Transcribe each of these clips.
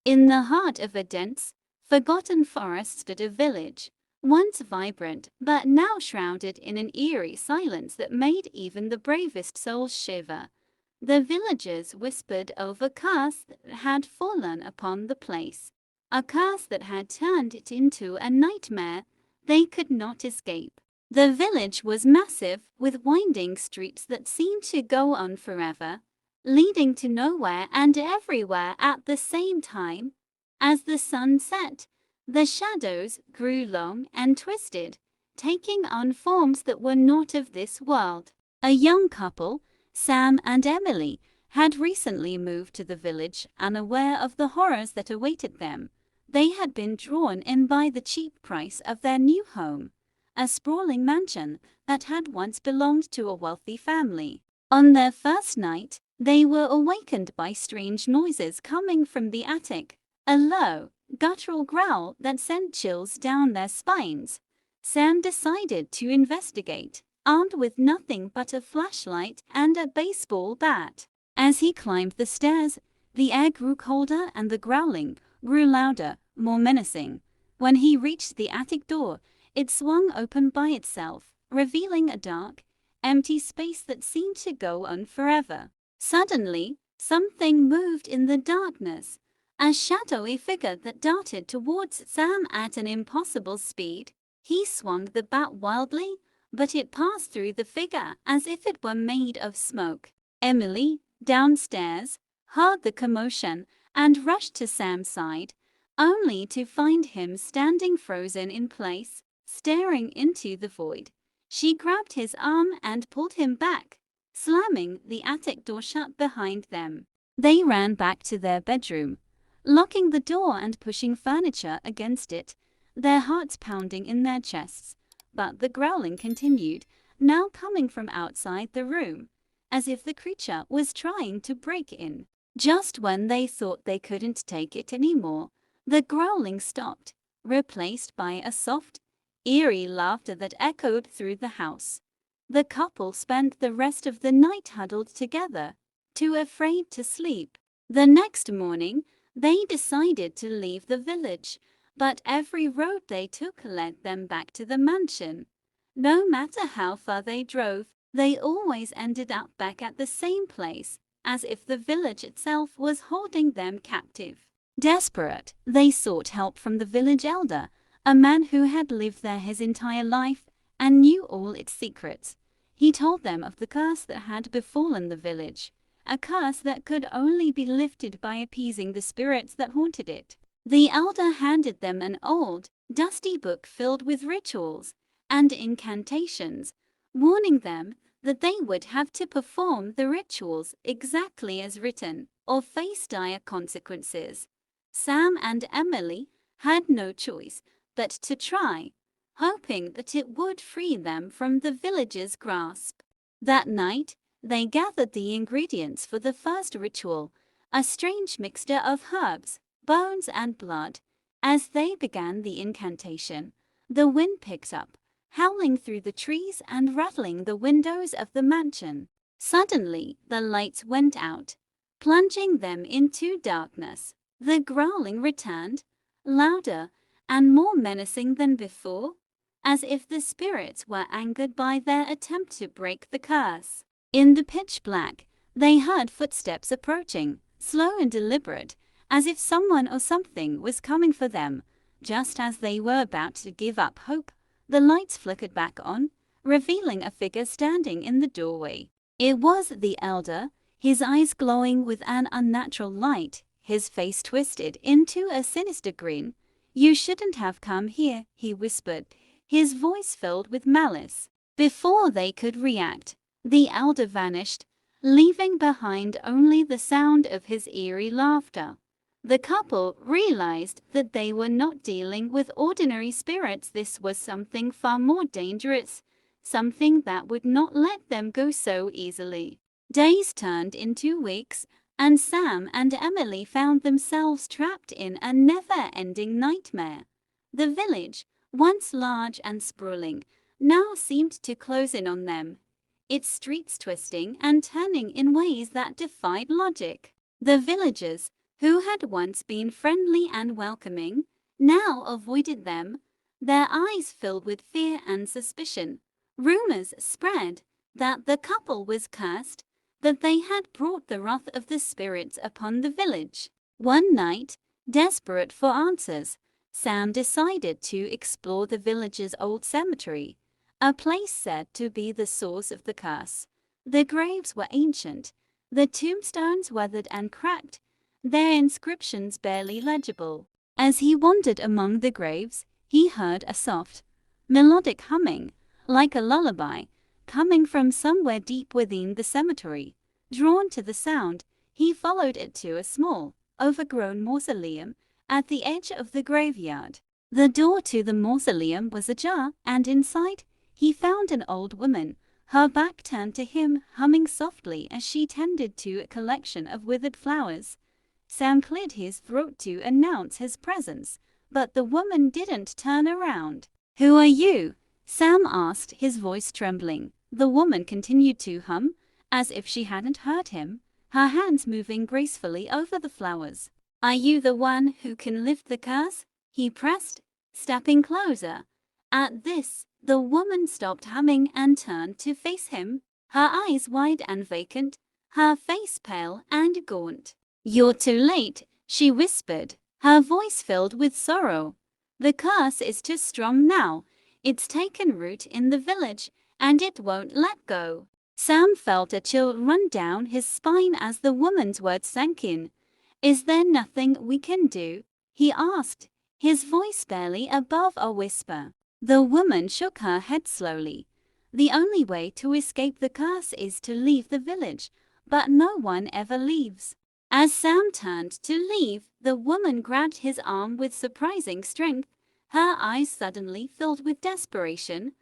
In the heart of a dense, forgotten forest stood a village, once vibrant but now shrouded in an eerie silence that made even the bravest souls shiver. The villagers whispered of a curse that had fallen upon the place, a curse that had turned it into a nightmare they could not escape. The village was massive, with winding streets that seemed to go on forever, leading to nowhere and everywhere at the same time. As the sun set, the shadows grew long and twisted, taking on forms that were not of this world. A young couple, Sam and Emily, had recently moved to the village, unaware of the horrors that awaited them. They had been drawn in by the cheap price of their new home, a sprawling mansion that had once belonged to a wealthy family. On their first night, they were awakened by strange noises coming from the attic, a low, guttural growl that sent chills down their spines. Sam decided to investigate, armed with nothing but a flashlight and a baseball bat. As he climbed the stairs, the air grew colder and the growling grew louder, more menacing. When he reached the attic door, it swung open by itself, revealing a dark, empty space that seemed to go on forever. Suddenly, something moved in the darkness, a shadowy figure that darted towards Sam at an impossible speed. He swung the bat wildly, but it passed through the figure as if it were made of smoke. Emily, downstairs, heard the commotion and rushed to Sam's side, only to find him standing frozen in place, staring into the void. She grabbed his arm and pulled him back, slamming the attic door shut behind them. They ran back to their bedroom, locking the door and pushing furniture against it, their hearts pounding in their chests. But the growling continued, now coming from outside the room, as if the creature was trying to break in. Just when they thought they couldn't take it anymore, the growling stopped, replaced by a soft, eerie laughter that echoed through the house. The couple spent the rest of the night huddled together, too afraid to sleep. The next morning, they decided to leave the village, but every road they took led them back to the mansion. No matter how far they drove, they always ended up back at the same place, as if the village itself was holding them captive. Desperate, they sought help from the village elder, a man who had lived there his entire life and knew all its secrets. He told them of the curse that had befallen the village, a curse that could only be lifted by appeasing the spirits that haunted it. The elder handed them an old, dusty book filled with rituals and incantations, warning them that they would have to perform the rituals exactly as written, or face dire consequences. Sam and Emily had no choice but to try, hoping that it would free them from the village's grasp. That night, they gathered the ingredients for the first ritual, a strange mixture of herbs, bones and blood. As they began the incantation, the wind picked up, howling through the trees and rattling the windows of the mansion. Suddenly, the lights went out, plunging them into darkness. The growling returned, louder and more menacing than before, as if the spirits were angered by their attempt to break the curse. In the pitch black, they heard footsteps approaching, slow and deliberate, as if someone or something was coming for them. Just as they were about to give up hope, the lights flickered back on, revealing a figure standing in the doorway. It was the elder, his eyes glowing with an unnatural light, his face twisted into a sinister grin. "You shouldn't have come here," he whispered, his voice filled with malice. Before they could react, the elder vanished, leaving behind only the sound of his eerie laughter. The couple realized that they were not dealing with ordinary spirits. This was something far more dangerous, something that would not let them go so easily. Days turned into weeks, and Sam and Emily found themselves trapped in a never-ending nightmare. The village, once large and sprawling, now seemed to close in on them, its streets twisting and turning in ways that defied logic. The villagers, who had once been friendly and welcoming, now avoided them, their eyes filled with fear and suspicion. Rumors spread that the couple was cursed, that they had brought the wrath of the spirits upon the village. One night, desperate for answers, Sam decided to explore the village's old cemetery, a place said to be the source of the curse. The graves were ancient, the tombstones weathered and cracked, their inscriptions barely legible. As he wandered among the graves, he heard a soft, melodic humming, like a lullaby, coming from somewhere deep within the cemetery. Drawn to the sound, he followed it to a small, overgrown mausoleum at the edge of the graveyard. The door to the mausoleum was ajar, and inside, he found an old woman, her back turned to him, humming softly as she tended to a collection of withered flowers. Sam cleared his throat to announce his presence, but the woman didn't turn around. "Who are you?" Sam asked, his voice trembling. The woman continued to hum, as if she hadn't heard him, her hands moving gracefully over the flowers. "Are you the one who can lift the curse?" he pressed, stepping closer. At this, the woman stopped humming and turned to face him, her eyes wide and vacant, her face pale and gaunt. "You're too late," she whispered, her voice filled with sorrow. "The curse is too strong now. It's taken root in the village, and it won't let go." Sam felt a chill run down his spine as the woman's words sank in. "Is there nothing we can do?" he asked, his voice barely above a whisper. The woman shook her head slowly. "The only way to escape the curse is to leave the village, but no one ever leaves." As Sam turned to leave, the woman grabbed his arm with surprising strength, her eyes suddenly filled with desperation.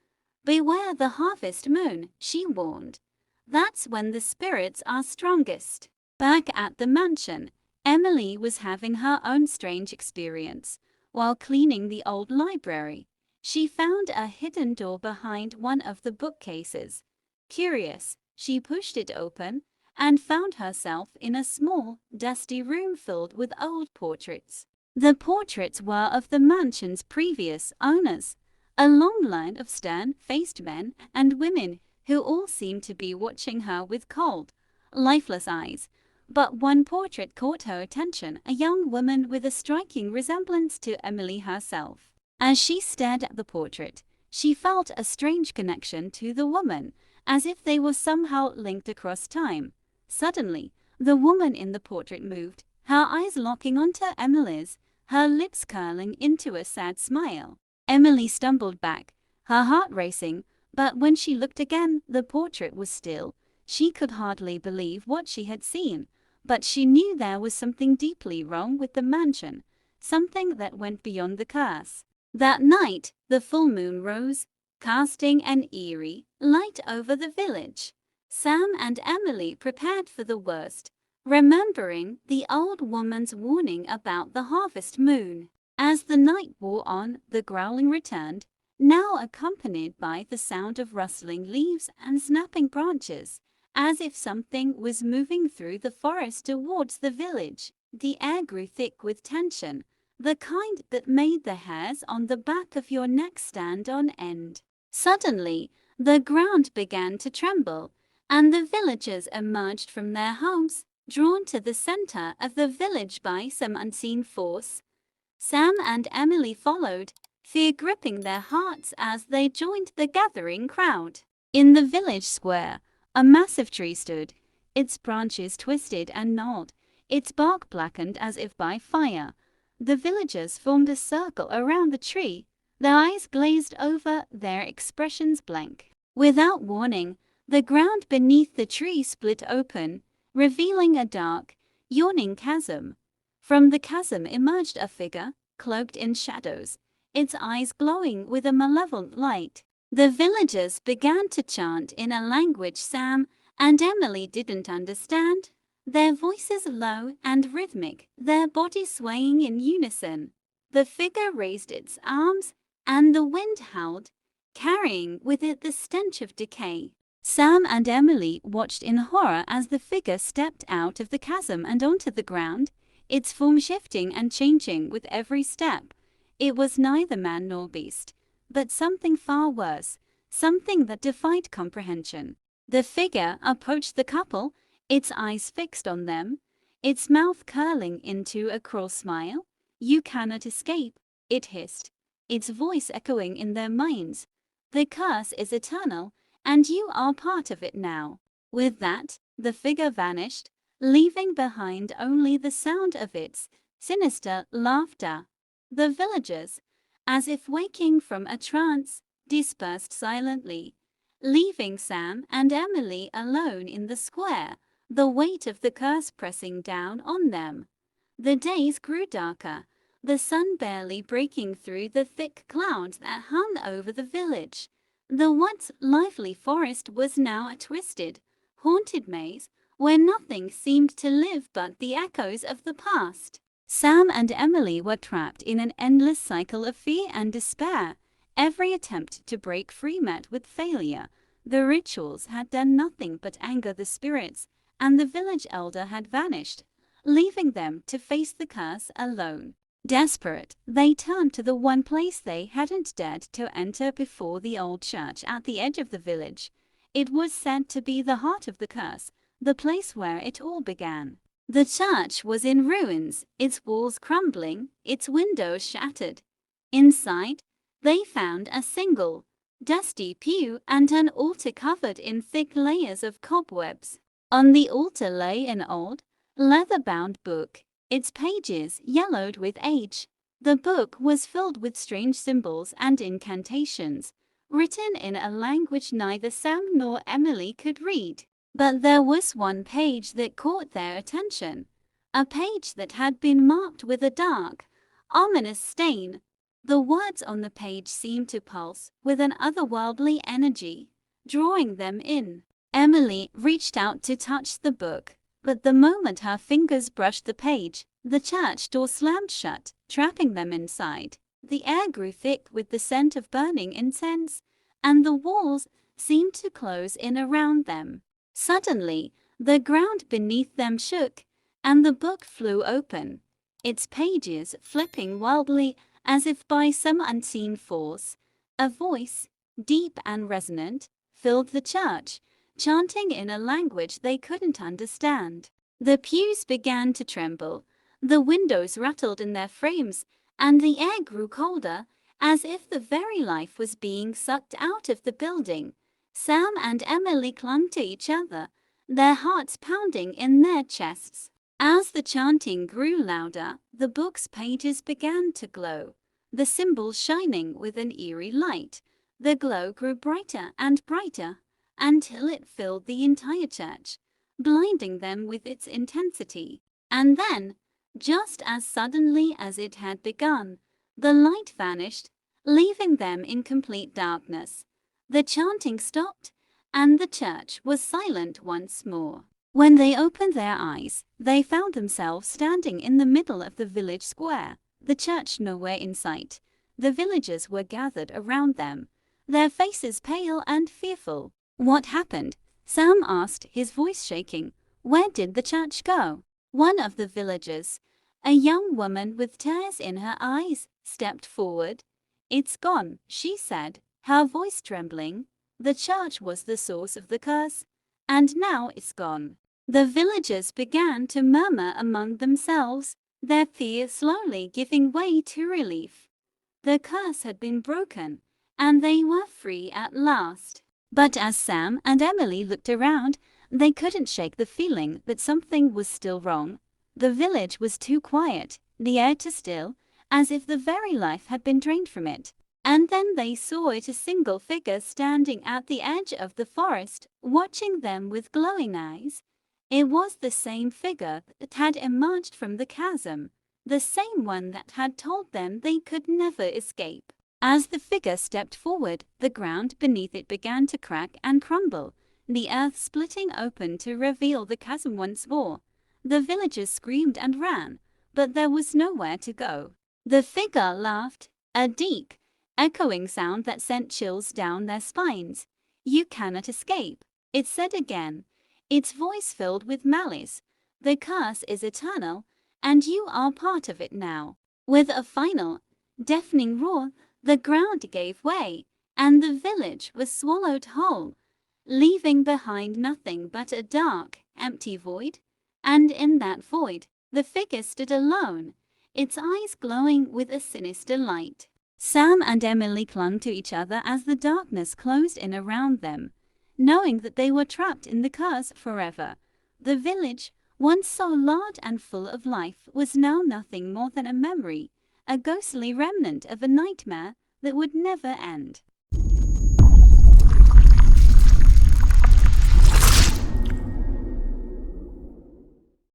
"Beware the harvest moon," she warned. "That's when the spirits are strongest." Back at the mansion, Emily was having her own strange experience. While cleaning the old library, she found a hidden door behind one of the bookcases. Curious, she pushed it open and found herself in a small, dusty room filled with old portraits. The portraits were of the mansion's previous owners, a long line of stern-faced men and women who all seemed to be watching her with cold, lifeless eyes. But one portrait caught her attention, a young woman with a striking resemblance to Emily herself. As she stared at the portrait, she felt a strange connection to the woman, as if they were somehow linked across time. Suddenly, the woman in the portrait moved, her eyes locking onto Emily's, her lips curling into a sad smile. Emily stumbled back, her heart racing, but when she looked again, the portrait was still. She could hardly believe what she had seen, but she knew there was something deeply wrong with the mansion, something that went beyond the curse. That night, the full moon rose, casting an eerie light over the village. Sam and Emily prepared for the worst, remembering the old woman's warning about the harvest moon. As the night wore on, the growling returned, now accompanied by the sound of rustling leaves and snapping branches, as if something was moving through the forest towards the village. The air grew thick with tension, the kind that made the hairs on the back of your neck stand on end. Suddenly, the ground began to tremble, and the villagers emerged from their homes, drawn to the center of the village by some unseen force. Sam and Emily followed, fear gripping their hearts as they joined the gathering crowd. In the village square, a massive tree stood, its branches twisted and gnarled, its bark blackened as if by fire. The villagers formed a circle around the tree, their eyes glazed over, their expressions blank. Without warning, the ground beneath the tree split open, revealing a dark, yawning chasm. From the chasm emerged a figure, cloaked in shadows, its eyes glowing with a malevolent light. The villagers began to chant in a language Sam and Emily didn't understand, their voices low and rhythmic, their bodies swaying in unison. The figure raised its arms, and the wind howled, carrying with it the stench of decay. Sam and Emily watched in horror as the figure stepped out of the chasm and onto the ground, its form shifting and changing with every step. It was neither man nor beast, but something far worse, something that defied comprehension. The figure approached the couple, its eyes fixed on them, its mouth curling into a cruel smile. "You cannot escape," it hissed, its voice echoing in their minds. "The curse is eternal, and you are part of it now." With that, the figure vanished, leaving behind only the sound of its sinister laughter. The villagers, as if waking from a trance, dispersed silently, leaving Sam and Emily alone in the square, the weight of the curse pressing down on them. The days grew darker, the sun barely breaking through the thick clouds that hung over the village. The once lively forest was now a twisted, haunted maze where nothing seemed to live but the echoes of the past. Sam and Emily were trapped in an endless cycle of fear and despair. Every attempt to break free met with failure. The rituals had done nothing but anger the spirits, and the village elder had vanished, leaving them to face the curse alone. Desperate, they turned to the one place they hadn't dared to enter before, the old church at the edge of the village. It was said to be the heart of the curse, the place where it all began. The church was in ruins, its walls crumbling, its windows shattered. Inside, they found a single, dusty pew and an altar covered in thick layers of cobwebs. On the altar lay an old, leather-bound book, its pages yellowed with age. The book was filled with strange symbols and incantations, written in a language neither Sam nor Emily could read. But there was one page that caught their attention, a page that had been marked with a dark, ominous stain. The words on the page seemed to pulse with an otherworldly energy, drawing them in. Emily reached out to touch the book, but the moment her fingers brushed the page, the church door slammed shut, trapping them inside. The air grew thick with the scent of burning incense, and the walls seemed to close in around them. Suddenly, the ground beneath them shook, and the book flew open, its pages flipping wildly as if by some unseen force. A voice, deep and resonant, filled the church, chanting in a language they couldn't understand. The pews began to tremble, the windows rattled in their frames, and the air grew colder, as if the very life was being sucked out of the building. Sam and Emily clung to each other, their hearts pounding in their chests. As the chanting grew louder, the book's pages began to glow, the symbols shining with an eerie light. The glow grew brighter and brighter, until it filled the entire church, blinding them with its intensity. And then, just as suddenly as it had begun, the light vanished, leaving them in complete darkness. The chanting stopped, and the church was silent once more. When they opened their eyes, they found themselves standing in the middle of the village square, the church nowhere in sight. The villagers were gathered around them, their faces pale and fearful. "What happened?" Sam asked, his voice shaking. "Where did the church go?" One of the villagers, a young woman with tears in her eyes, stepped forward. "It's gone," she said, her voice trembling. "The church was the source of the curse, and now it's gone." The villagers began to murmur among themselves, their fear slowly giving way to relief. The curse had been broken, and they were free at last. But as Sam and Emily looked around, they couldn't shake the feeling that something was still wrong. The village was too quiet, the air too still, as if the very life had been drained from it. And then they saw it, a single figure standing at the edge of the forest, watching them with glowing eyes. It was the same figure that had emerged from the chasm, the same one that had told them they could never escape. As the figure stepped forward, the ground beneath it began to crack and crumble, the earth splitting open to reveal the chasm once more. The villagers screamed and ran, but there was nowhere to go. The figure laughed, a deep, echoing sound that sent chills down their spines. "You cannot escape," it said again, its voice filled with malice. "The curse is eternal, and you are part of it now. With a final, deafening roar, the ground gave way, and the village was swallowed whole, leaving behind nothing but a dark, empty void. And in that void, the figure stood alone, its eyes glowing with a sinister light. Sam and Emily clung to each other as the darkness closed in around them, knowing that they were trapped in the curse forever. The village, once so large and full of life, was now nothing more than a memory, a ghostly remnant of a nightmare that would never end.